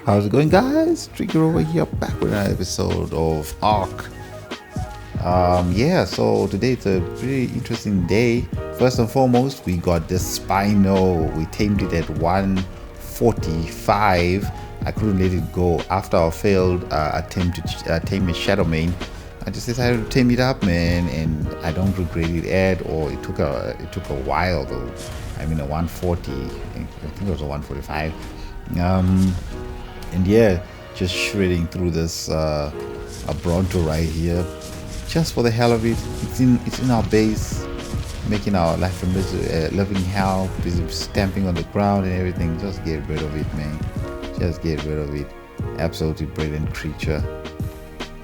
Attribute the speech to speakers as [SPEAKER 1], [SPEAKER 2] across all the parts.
[SPEAKER 1] How's it going, guys? Trigger over here, back with another episode of Ark. Yeah, so today it's a pretty interesting day. First and foremost, we got this Spino. We tamed it at 145. I couldn't let it go after our failed attempt to tame a Shadowmane. I just decided to tame it up, man, and I don't regret it at all. It took a while though. I mean, a 140. I think it was a 145. And yeah, just shredding through this a Bronto right here, just for the hell of it. It's in our base, making our life a living hell, busy stamping on the ground and everything. Just get rid of it, man. Just get rid of it. Absolutely brilliant creature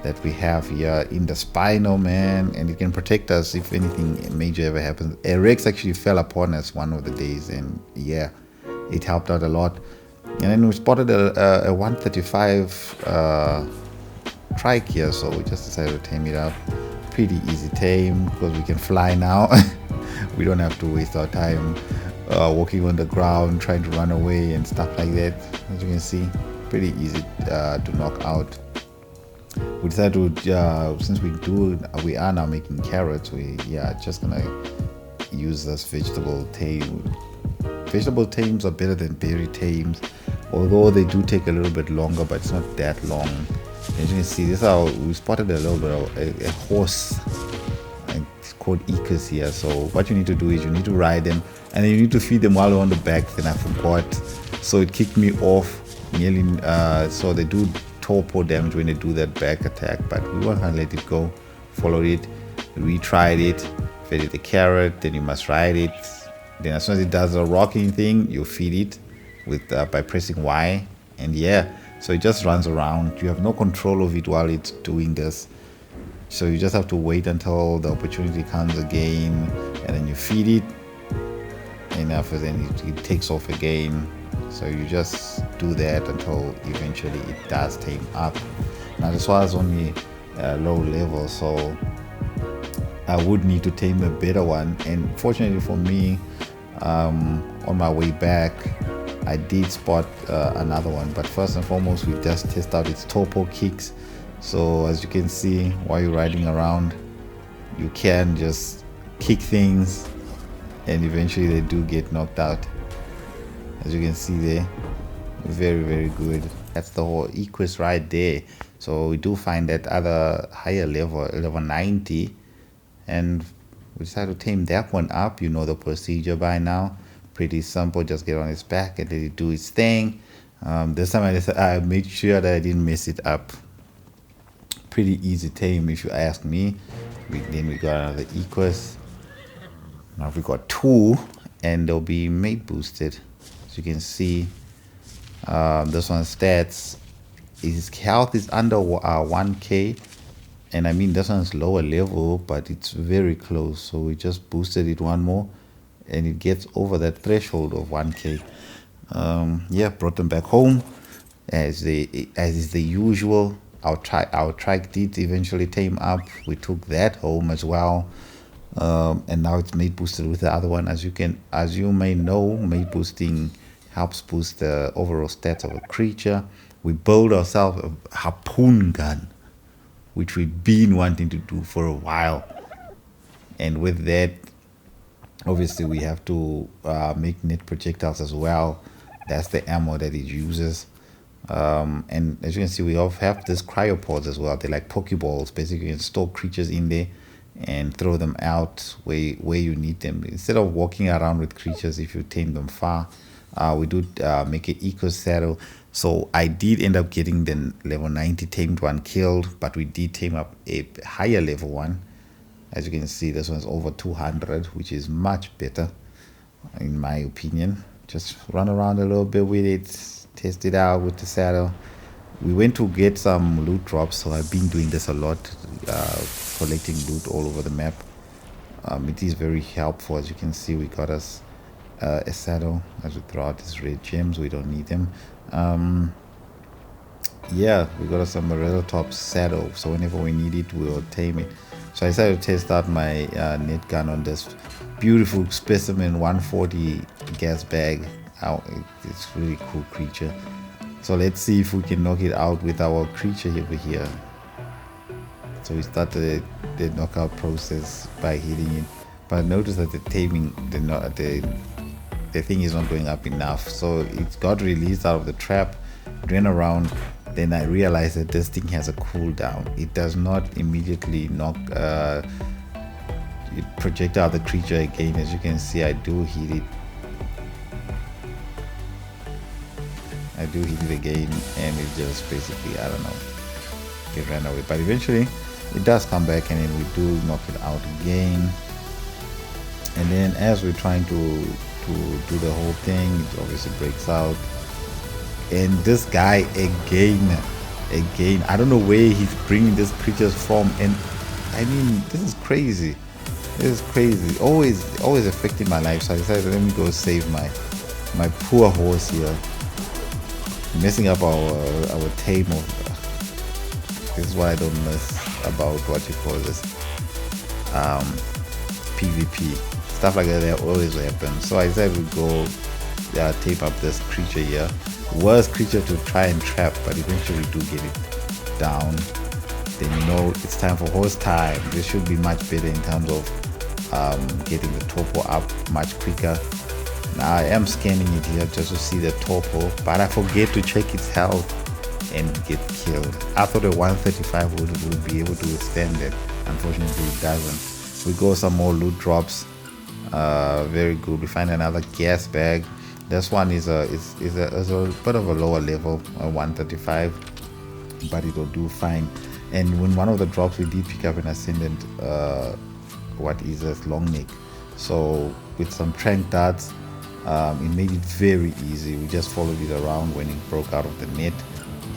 [SPEAKER 1] that we have here in the Spino, man, and it can protect us if anything major ever happens. A Rex actually fell upon us one of the days, and yeah, it helped out a lot. And then we spotted a 135 trike here, so we just decided to tame it up. Pretty easy tame because we can fly now. We don't have to waste our time walking on the ground trying to run away and stuff like that. As you can see, pretty easy to knock out. We decided to since we are now making carrots, just gonna use this vegetable tame. Vegetable tames are better than berry tames, although they do take a little bit longer, but it's not that long. As you can see, this is how we spotted a little bit of a horse. It's called Ecus here. So what you need to do is you need to ride them, and then you need to feed them while they're on the back. Then I forgot, so it kicked me off nearly. So they do torpo damage when they do that back attack, but we weren't gonna let it go. Followed it, retried it, fed it a carrot. Then you must ride it. Then as soon as it does a rocking thing, you feed it with by pressing Y, and yeah, so it just runs around. You have no control of it while it's doing this, so you just have to wait until the opportunity comes again, and then you feed it enough, and then it takes off again. So you just do that until eventually it does tame up. Now this was only low level, so I would need to tame a better one, and fortunately for me, on my way back I did spot another one. But first and foremost, we just test out its topo kicks. So as you can see, while you're riding around, you can just kick things, and eventually they do get knocked out. As you can see there, very, very good. That's the whole Equus right there. So we do find that other higher level 90, and we decided to tame that one up. You know the procedure by now. Pretty simple. Just get on its back and let it do its thing. This time I made sure that I didn't mess it up. Pretty easy tame if you ask me. Then we got another Equus. Now we got two, and they'll be mate boosted. As you can see, this one's stats. His health is under 1k. And I mean, this one's lower level, but it's very close. So we just boosted it one more, and it gets over that threshold of 1k. Yeah, brought them back home as is the usual. Our trike did eventually tame up. We took that home as well, and now it's mate boosted with the other one. As you may know, mate boosting helps boost the overall stats of a creature. We build ourselves a harpoon gun, which we've been wanting to do for a while. And with that, obviously we have to make net projectiles as well. That's the ammo that it uses. And as you can see, we all have this cryopods as well. They're like Pokeballs. Basically, you can store creatures in there and throw them out where you need them. Instead of walking around with creatures, if you tame them far, we do make an eco saddle. So I did end up getting the level 90 tamed one killed, but we did tame up a higher level one. As you can see, this one's over 200, which is much better in my opinion. Just run around a little bit with it, test it out with the saddle. We went to get some loot drops, so I've been doing this a lot, collecting loot all over the map. It is very helpful. As you can see, we got us a saddle. As we throw out these red gems, we don't need them. Yeah, we got us a Morello top saddle, so whenever we need it, we'll tame it. So I decided to test out my net gun on this beautiful specimen 140 gas bag. It's really cool creature. So let's see if we can knock it out with our creature over here. So we started the knockout process by hitting it, but notice that the taming, the thing is not going up enough. So it got released out of the trap, ran around. Then I realized that this thing has a cooldown. It does not immediately knock. It project out the creature again. As you can see, I do hit it. I do hit it again, and it just basically, I don't know, it ran away. But eventually, it does come back, and then we do knock it out again. And then as we're trying to do the whole thing, it obviously breaks out. And this guy again, I don't know where he's bringing these creatures from. And I mean, this is crazy. This is crazy. Always affecting my life. So I decided, let me go save my poor horse here, messing up our tame. This is what I don't miss about what you call this PvP stuff like that. They always happen. So I decided to go tape up this creature here. Worst creature to try and trap, but eventually do get it down. Then you know it's time for horse time. This should be much better in terms of getting the topo up much quicker. Now I am scanning it here just to see the topo, but I forget to check its health and get killed. I thought a 135 would be able to withstand it. Unfortunately it doesn't. We go some more loot drops. Very good. We find another gas bag. This one is a bit of a lower level, 135, but it will do fine. And when one of the drops we did pick up an ascendant, what is this long neck. So with some trank darts, it made it very easy. We just followed it around when it broke out of the net,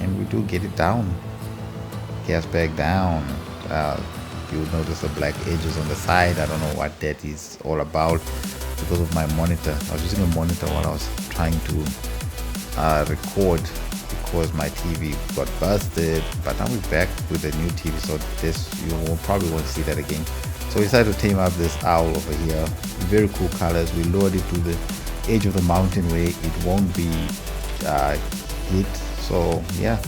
[SPEAKER 1] and we do get it down. Gas bag down. You'll notice the black edges on the side. I don't know what that is all about because of my monitor. I was using a monitor while I was trying to record because my TV got busted, but now we're back with the new TV, so this you probably won't see that again. So we decided to tame up this owl over here. Very cool colors. We lowered it to the edge of the mountain where it won't be hit. So yeah,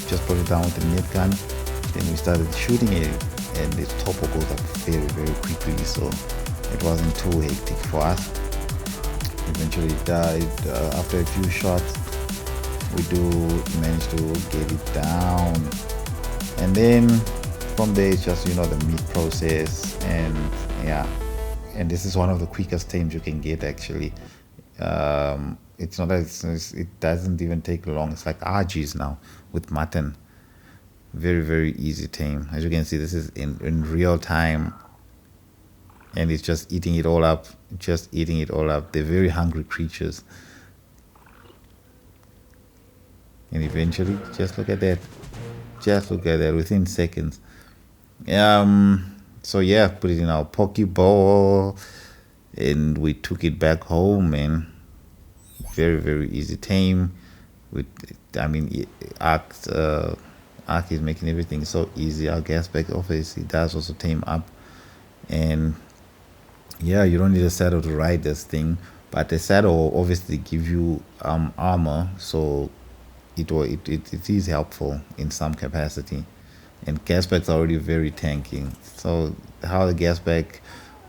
[SPEAKER 1] just put it down with the net gun. Then we started shooting it, and the topo goes up very quickly, so it wasn't too hectic for us. Eventually it died after a few shots. We do manage to get it down, and then from there it's just, you know, the meat process. And yeah, and this is one of the quickest tames you can get actually. It's not that it doesn't even take long. It's like RGs now with mutton. Very easy tame. As you can see, this is in real time, and it's just eating it all up. They're very hungry creatures, and eventually, just look at that, within seconds. So yeah, put it in our pokeball, and we took it back home, and very easy tame. Ark is making everything so easy. Our gas bag obviously does also tame up, and yeah, you don't need a saddle to ride this thing, but the saddle will obviously give you armor, so it is helpful in some capacity. And gas bags are already very tanky. So how the gas bag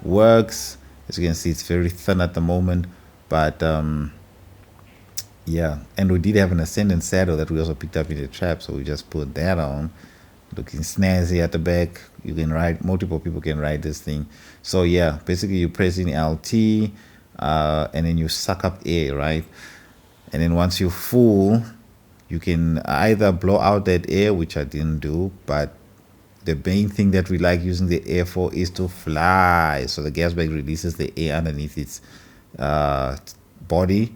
[SPEAKER 1] works, as you can see, it's very thin at the moment, but yeah, and we did have an ascendant saddle that we also picked up in the trap, so we just put that on. Looking snazzy at the back. You can ride, multiple people can ride this thing. So yeah, basically you press in LT, and then you suck up air, right? And then once you're full, you can either blow out that air, which I didn't do, but the main thing that we like using the air for is to fly. So the gas bag releases the air underneath its body,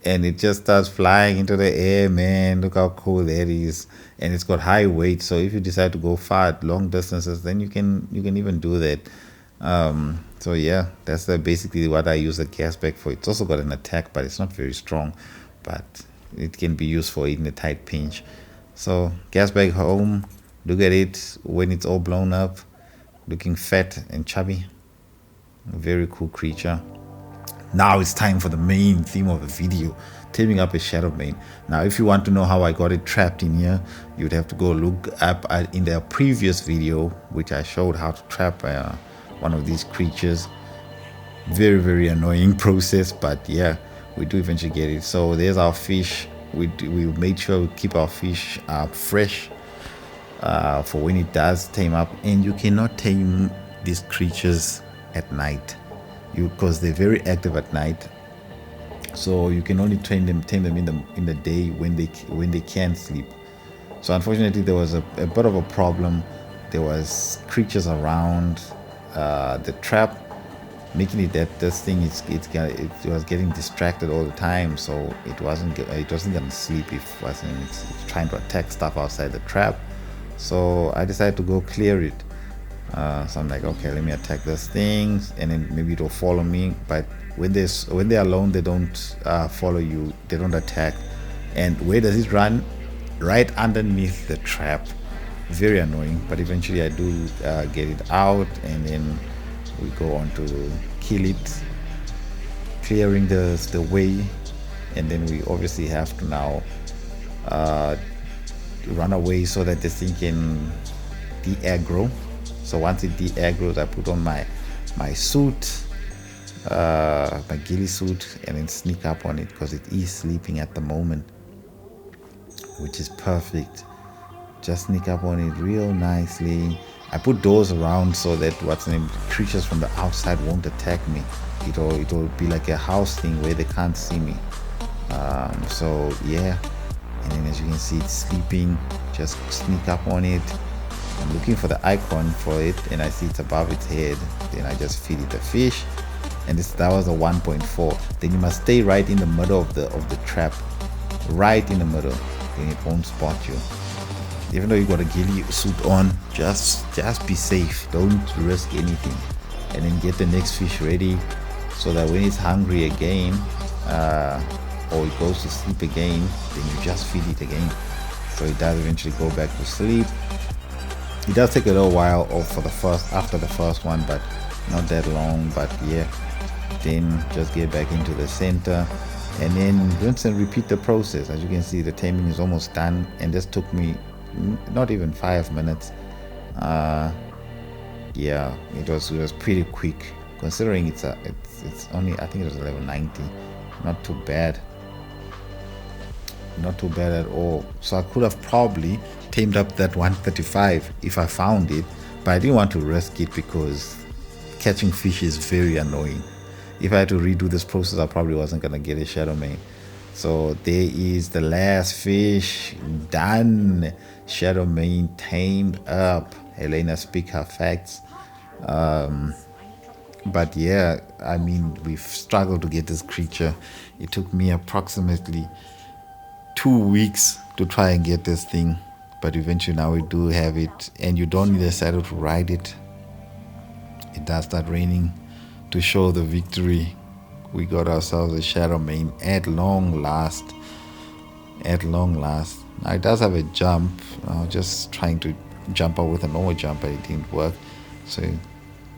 [SPEAKER 1] and it just starts flying into the air, man. Look how cool that is. And it's got high weight, so if you decide to go far, long distances, then you can even do that. So yeah, that's basically what I use the gas bag for. It's also got an attack, but it's not very strong, but it can be used for in a tight pinch. So gas bag home. Look at it when it's all blown up, looking fat and chubby. Very cool creature. Now it's time for the main theme of the video, taming up a Shadowmane. Now if you want to know how I got it trapped in here, you'd have to go look up in the previous video which I showed how to trap one of these creatures. Very annoying process, but yeah, we do eventually get it. So there's our fish. We made sure we keep our fish fresh for when it does tame up. And you cannot tame these creatures at night, because they're very active at night. So you can only tame them in the day when they can sleep. So unfortunately, there was a bit of a problem. There was creatures around the trap, making it that this thing it was getting distracted all the time, so it wasn't gonna sleep if it's trying to attack stuff outside the trap. So I decided to go clear it. So I'm like, okay, let me attack those things, and then maybe it'll follow me. But when they're alone, they don't follow you. They don't attack. And where does it run? Right underneath the trap. Very annoying. But eventually, I do get it out, and then we go on to kill it, clearing the way. And then we obviously have to now run away so that this thing can de-aggro. So once it de-aggroes, I put on my suit, my ghillie suit, and then sneak up on it, because it is sleeping at the moment, which is perfect. Just sneak up on it real nicely. I put doors around so that creatures from the outside won't attack me. It'll be like a house thing where they can't see me. So yeah, and then as you can see, it's sleeping. Just sneak up on it. I'm looking for the icon for it, and I see it's above its head. Then I just feed it the fish, and that was a 1.4. Then you must stay right in the middle of the trap, right in the middle, then it won't spot you. Even though you got a ghillie suit on, just be safe. Don't risk anything, and then get the next fish ready, so that when it's hungry again, or it goes to sleep again, then you just feed it again, so it does eventually go back to sleep. It does take a little while after the first one, but not that long. But yeah, then just get back into the center, and then rinse and repeat the process. As you can see, the taming is almost done, and this took me not even 5 minutes. Yeah, it was pretty quick, considering it's only, I think it was level 90. Not too bad at all. So I could have probably tamed up that 135 if I found it, but I didn't want to risk it, because catching fish is very annoying. If I had to redo this process, I probably wasn't gonna get a Shadowmane. So there is the last fish done. Shadowmane tamed up. Helena, speak her facts. But yeah, I mean, we've struggled to get this creature. It took me approximately 2 weeks to try and get this thing, but eventually now we do have it. And you don't need a saddle to ride it. It does start raining to show the victory. We got ourselves a Shadowmane at long last. Now it does have a jump. I was just trying to jump out with a normal jump, but it didn't work. So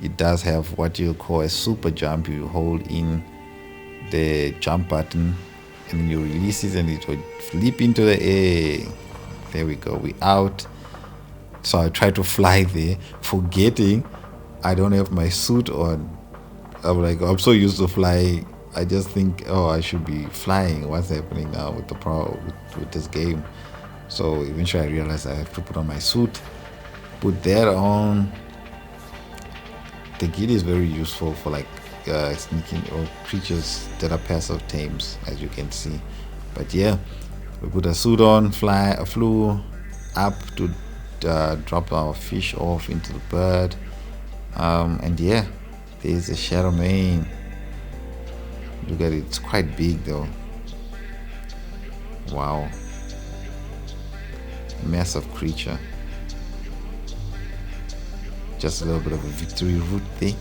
[SPEAKER 1] it does have what you call a super jump. You hold in the jump button, and then you release it, and it will leap into the air. There we go, we out. So I try to fly there, forgetting I don't have my suit on. I'm like, I'm so used to flying, I just think, oh, I should be flying. What's happening now with the with this game? So eventually I realized I have to put on my suit, put that on. The ghillie is very useful for like sneaking or creatures that are passive tames, as you can see. But yeah, we put a suit on, flew up to drop our fish off into the bird, and yeah, there's a Shadowmane. Look at it, it's quite big though. Wow, massive creature. Just a little bit of a victory route there.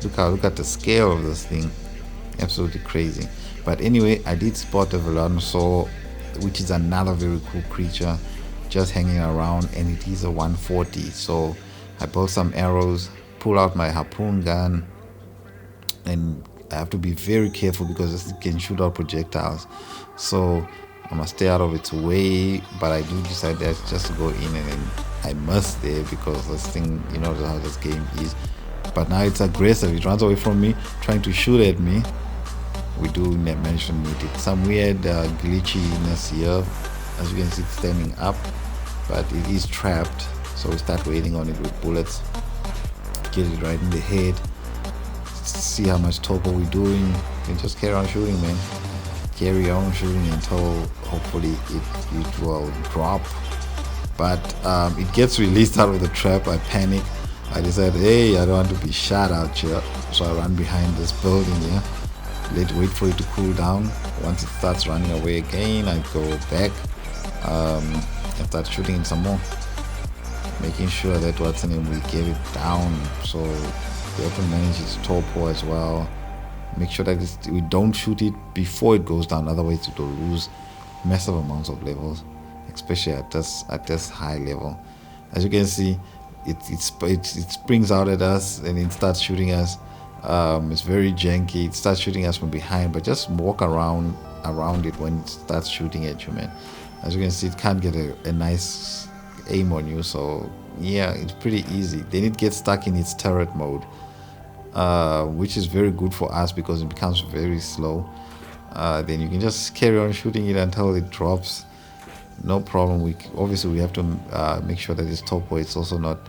[SPEAKER 1] Look at the scale of this thing. Absolutely crazy. But anyway, I did spot a Velanosaur, which is another very cool creature, just hanging around, and it is a 140. So I bought some arrows, pull out my harpoon gun, and I have to be very careful because this can shoot out projectiles. So I must stay out of its way. But I do decide that just to go in, and then I must there because this thing, you know how this game is. But now it's aggressive. It runs away from me, trying to shoot at me. We do manage to meet it. Some weird glitchiness here. As you can see, it's standing up, but it is trapped. So we start waiting on it with bullets. Get it right in the head. See how much topo we're doing. You can just carry on shooting, man. Carry on shooting until hopefully it will drop. But it gets released out of the trap. I panic. I decide, hey, I don't want to be shot out here. So I run behind this building here. Wait for it to cool down. Once it starts running away again, I go back and start shooting it some more. Making sure that what's in it, we get it down. So we have to manage its topo as well. Make sure that we don't shoot it before it goes down. Otherwise, it will lose massive amounts of levels, especially at this high level. As you can see, it springs out at us and it starts shooting us. It's very janky. It starts shooting us from behind, but just walk around it when it starts shooting at you, man. As you can see, it can't get a nice aim on you. So yeah, it's pretty easy. Then it gets stuck in its turret mode, which is very good for us because it becomes very slow. Then you can just carry on shooting it until it drops. No problem. We have to make sure that its topo is also not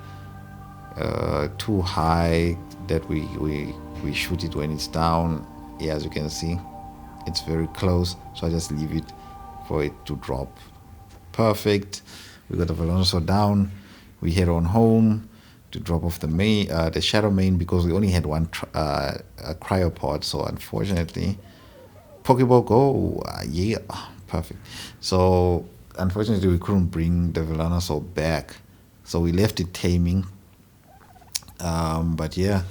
[SPEAKER 1] too high, that we shoot it when it's down. Yeah, as you can see, it's very close, so I just leave it for it to drop. Perfect. We got the Velonosaur down. We head on home to drop off the Shadowmane because we only had one cryopod. So unfortunately, Pokeball go. Yeah, perfect. So unfortunately, we couldn't bring the Velonosaur back, so we left it taming. But yeah,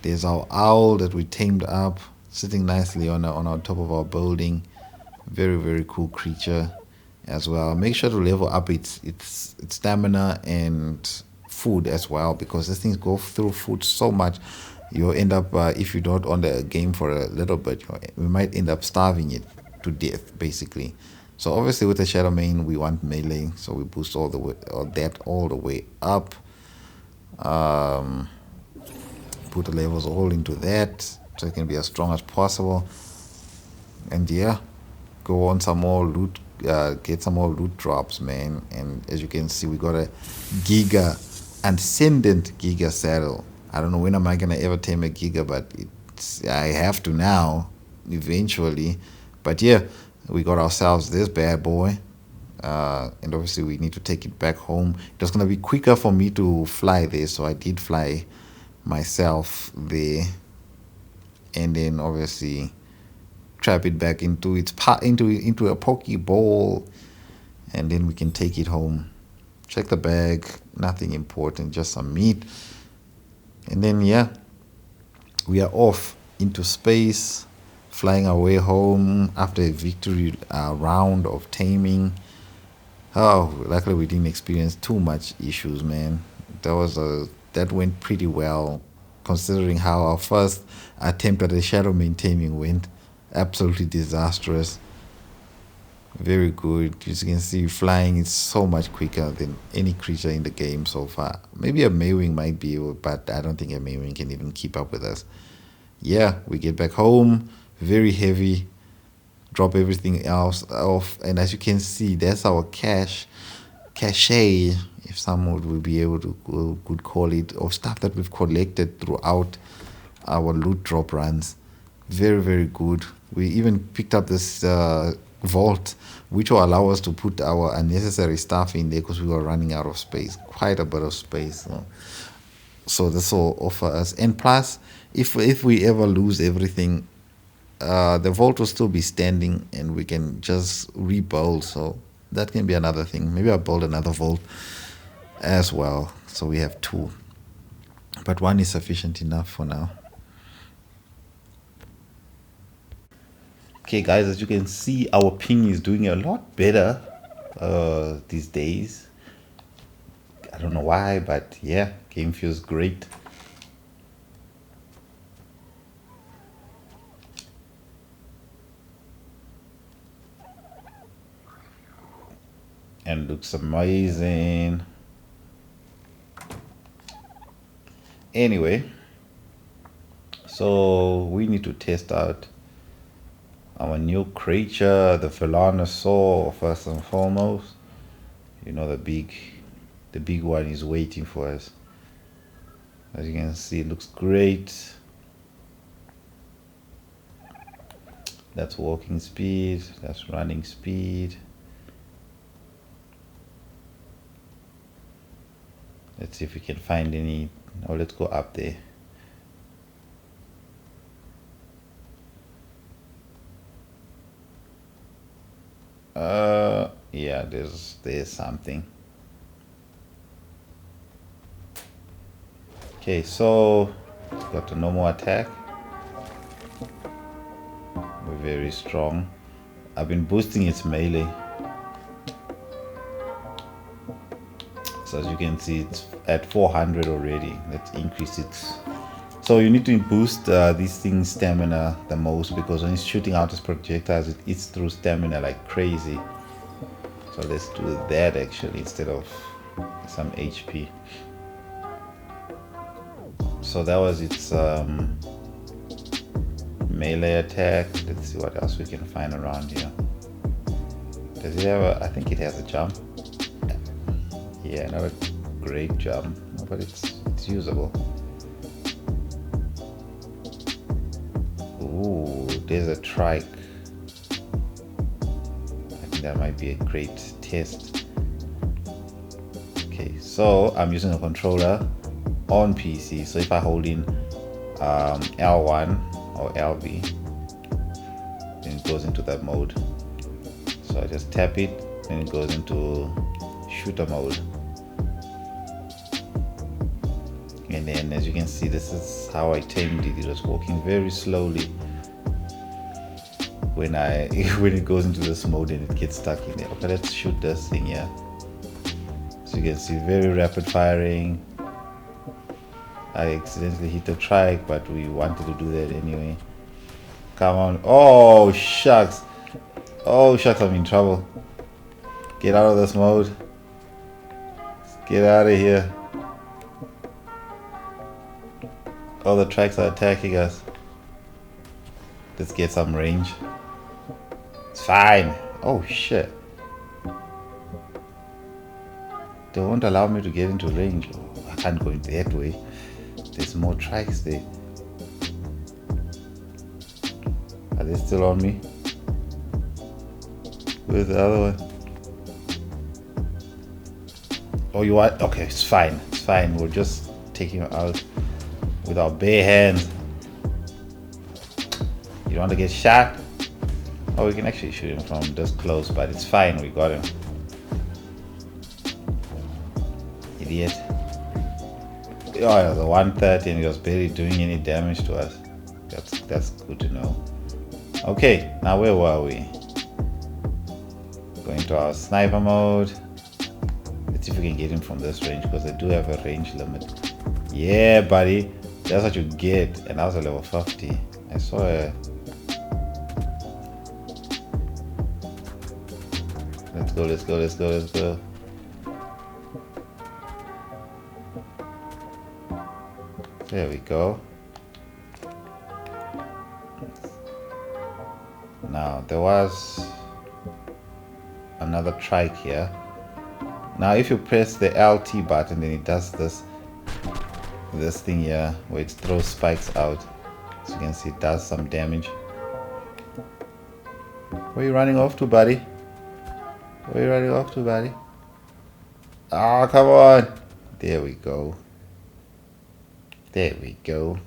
[SPEAKER 1] there's our owl that we tamed up, sitting nicely on top of our building. Very, very cool creature as well. Make sure to level up its stamina and food as well, because these things go through food so much. You'll end up, if you don't on the game for a little bit, we might end up starving it to death, basically. So obviously with the Shadowmane, we want melee, so we boost all the way up. Put the levels all into that so it can be as strong as possible. And yeah, go on some more loot, get some more loot drops, man. And as you can see, we got a Ascendant Giga saddle. I don't know when am I gonna ever tame a Giga, but I have to now, eventually. But yeah, we got ourselves this bad boy. And obviously we need to take it back home. It was gonna be quicker for me to fly there, so I did fly myself there, and then obviously trap it back into its into a Pokeball, and then we can take it home. Check the bag, nothing important, just some meat, and then yeah, we are off into space, flying our way home after a victory round of taming. Oh, luckily we didn't experience too much issues, man. That went pretty well, considering how our first attempt at the Shadowmane taming went. Absolutely disastrous. Very good. As you can see, flying is so much quicker than any creature in the game so far. Maybe a Maywing might be able, but I don't think a Maywing can even keep up with us. Yeah, we get back home, very heavy, drop everything else off, and as you can see, that's our cache, if someone would be able to could call it, of stuff that we've collected throughout our loot drop runs. Very, very good. We even picked up this vault, which will allow us to put our unnecessary stuff in there because we were running out of space, quite a bit of space. So this will offer us, and plus, if we ever lose everything, the vault will still be standing and we can just rebuild. So that can be another thing. Maybe I'll build another vault as well, so we have two, but one is sufficient enough for now. Okay guys, as you can see, our ping is doing a lot better these days. I don't know why, but yeah, game feels great. and looks amazing. Anyway, so we need to test out our new creature, the Felanosaur, first and foremost. You know, the big one is waiting for us. As you can see, it looks great. That's walking speed, that's running speed. Let's see if we can find any. Oh, let's go up there. Yeah, there's something. Okay, so got a normal attack. We're very strong. I've been boosting its melee. So as you can see, it's at 400 already. Let's increase it. So you need to boost these things' stamina the most, because when it's shooting out its projectiles, it eats through stamina like crazy. So let's do that actually instead of some HP. So that was its melee attack. Let's see what else we can find around here. Does it have a, I think it has a jump. Yeah, not a great jump, but it's usable. Ooh, there's a trike. I think that might be a great test. Okay, so I'm using a controller on PC. So if I hold in L1 or LB, then it goes into that mode. So I just tap it and it goes into shooter mode. And then as you can see, this is how I tamed it. It was walking very slowly when it goes into this mode and it gets stuck in there. Okay, let's shoot this thing here. So you can see very rapid firing. I accidentally hit the trike, but we wanted to do that anyway. Come on. Oh shucks. Oh shucks, I'm in trouble. Get out of this mode. Get out of here. All the tracks are attacking us. Let's get some range. It's fine. Oh shit. They won't allow me to get into range. Oh, I can't go in that way. There's more tracks there. Are they still on me? Where's the other one? Oh, you want? Okay, it's fine. It's fine. We're just taking you out with our bare hands. You don't want to get shot? Oh, we can actually shoot him from this close, but it's fine. We got him. Idiot. Oh, it was a 130 and he was barely doing any damage to us. That's good to know. Okay, now where were we? Going to our sniper mode. Let's see if we can get him from this range, because they do have a range limit. Yeah, buddy. That's what you get. And I was a level 50. I saw a... Let's go, let's go, let's go, let's go. There we go. Now, there was another trike here. Now, if you press the LT button, then it does this thing here where it throws spikes out. So you can see it does some damage. Where are you running off to, buddy? Where are you running off to, buddy? Ah, oh, come on. There we go. There we go.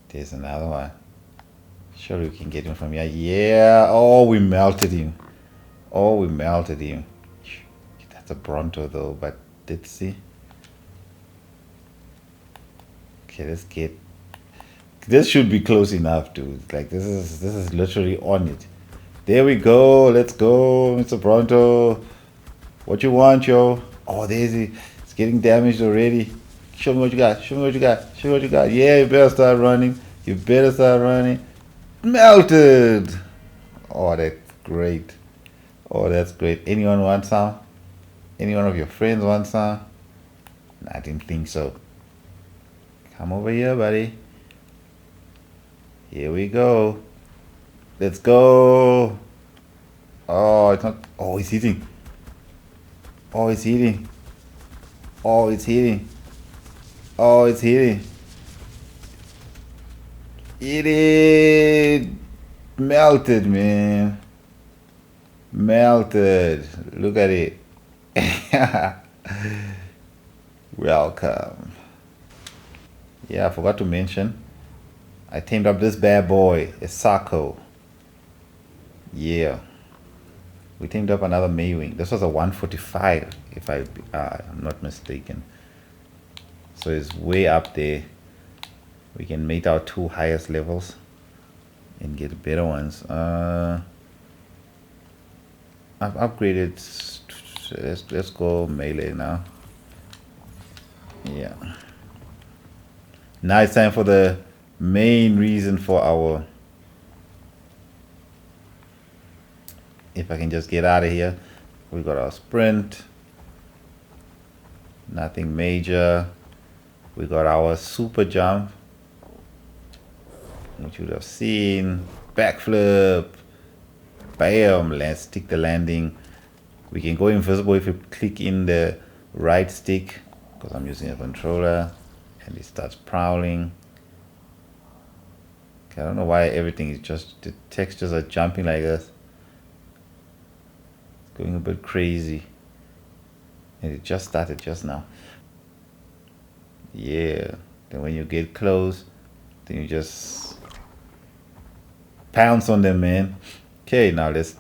[SPEAKER 1] There's another one. Surely we can get him from here. Yeah. Oh, we melted him. Oh, we melted him. That's a Bronto though, but let's see. Okay, let's get... This should be close enough, dude. Like, this is literally on it. There we go. Let's go, Mr. Bronto. What you want, yo? Oh, there's it. It's getting damaged already. Show me what you got. Show me what you got. Show me what you got. Yeah, you better start running. You better start running. Melted. Oh, that's great. Oh, that's great. Anyone want some? Any one of your friends want some? I didn't think so. Come over here, buddy. Here we go. Let's go. Oh, it's not. Oh, it's hitting. Oh, it's hitting. Oh, it's hitting. Oh, it's hitting. It melted, man. Melted. Look at it. Welcome. Yeah, I forgot to mention, I tamed up this bad boy, a Sako. Yeah. We tamed up another Maywing. This was a 145, if I'm not mistaken. So it's way up there. We can mate our 2 highest levels and get better ones. I've upgraded. Let's go melee now. Yeah. Now it's time for the main reason for our. If I can just get out of here. We got our sprint. Nothing major. We got our super jump, which you would have seen. Backflip. Bam. Let's stick the landing. We can go invisible if you click in the right stick, because I'm using a controller, and it starts prowling. Okay, I don't know why everything is just, the textures are jumping like this. It's going a bit crazy. And it just started just now. Yeah, then when you get close, then you just pounce on them, man. Okay, now let's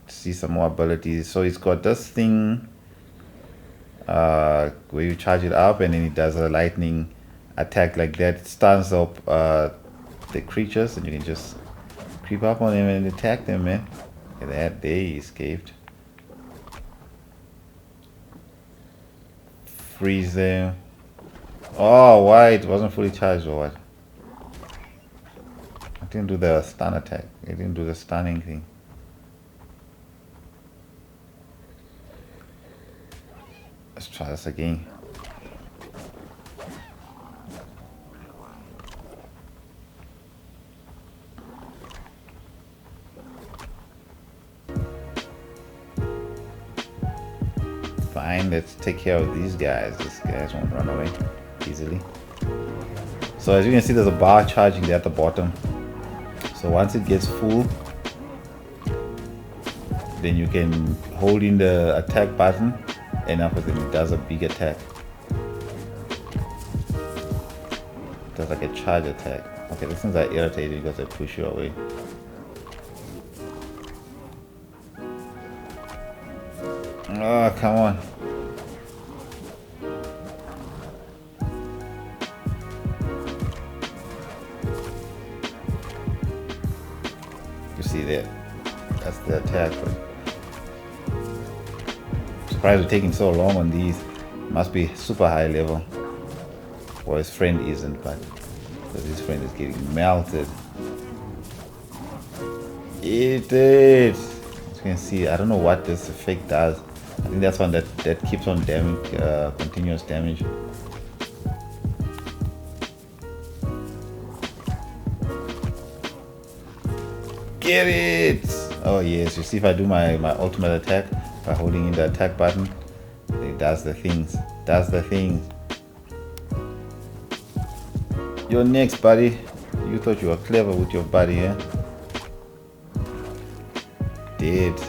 [SPEAKER 1] see some more abilities. So it's got this thing where you charge it up and then it does a lightning attack like that. It stuns up the creatures and you can just creep up on them and attack them, man. Look at that, they escaped. Freeze them. Oh, why it wasn't fully charged or what? I didn't do the stun attack. It didn't do the stunning thing. Let's try this again. Fine, let's take care of these guys. These guys won't run away easily. So as you can see, there's a bar charging there at the bottom. So once it gets full, then you can hold in the attack button, and after that it does a big attack. It does like a charge attack. Okay, these things are irritating because they push you away. Oh, come on. You see that? That's the attack. Surprised we're taking so long on these. Must be super high level. Or his friend isn't, but because his friend is getting melted. It did. As you can see, I don't know what this effect does. I think that's one that keeps on damage, continuous damage. Get it! Oh yes, you see if I do my ultimate attack by holding in the attack button, it does the things. Does the things. You're next, buddy. You thought you were clever with your buddy, eh? Did.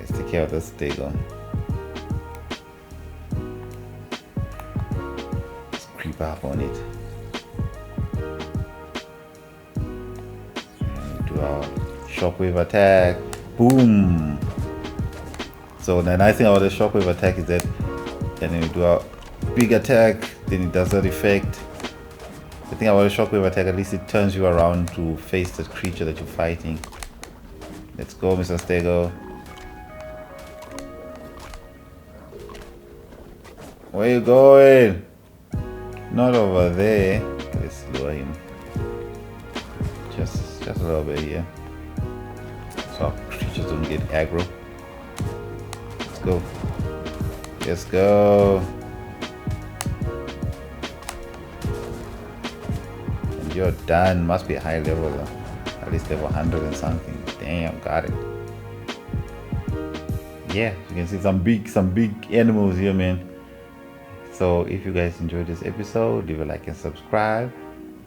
[SPEAKER 1] Let's take care of this Dagon. Let's creep up on it. And do our shockwave attack. Boom! So the nice thing about the shockwave attack is that, and then we do our big attack, then it does that effect. The thing about a shockwave attack, at least it turns you around to face the creature that you're fighting. Let's go, Mr. Stego. Where you going? Not over there. Let's lower him. Just a little bit here. So our Just don't get aggro. Let's go. Let's go. And you're done. Must be a high level though. At least level 100 and something. Damn, got it. Yeah, you can see some big animals here, man. So if you guys enjoyed this episode, leave a like and subscribe.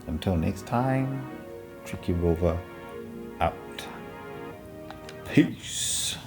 [SPEAKER 1] Until next time, Tricky Rover out. Peace.